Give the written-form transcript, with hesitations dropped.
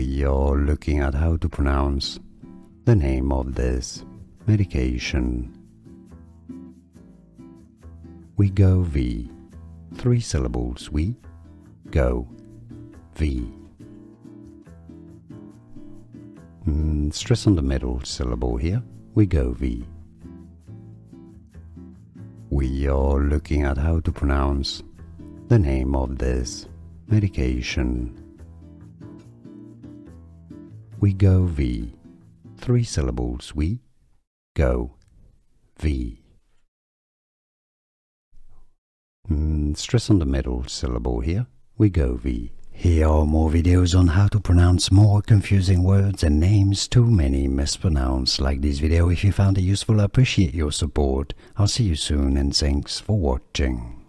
We are looking at how to pronounce the name of this medication. Wegovy. 3 syllables. We go V. Stress on the middle syllable here. Wegovy. We are looking at how to pronounce the name of this medication. Wegovy. 3 syllables. We go V. Stress on the middle syllable here. Wegovy. Here are more videos on how to pronounce more confusing words and names too many mispronounced. Like this video if you found it useful. I appreciate your support. I'll see you soon and thanks for watching.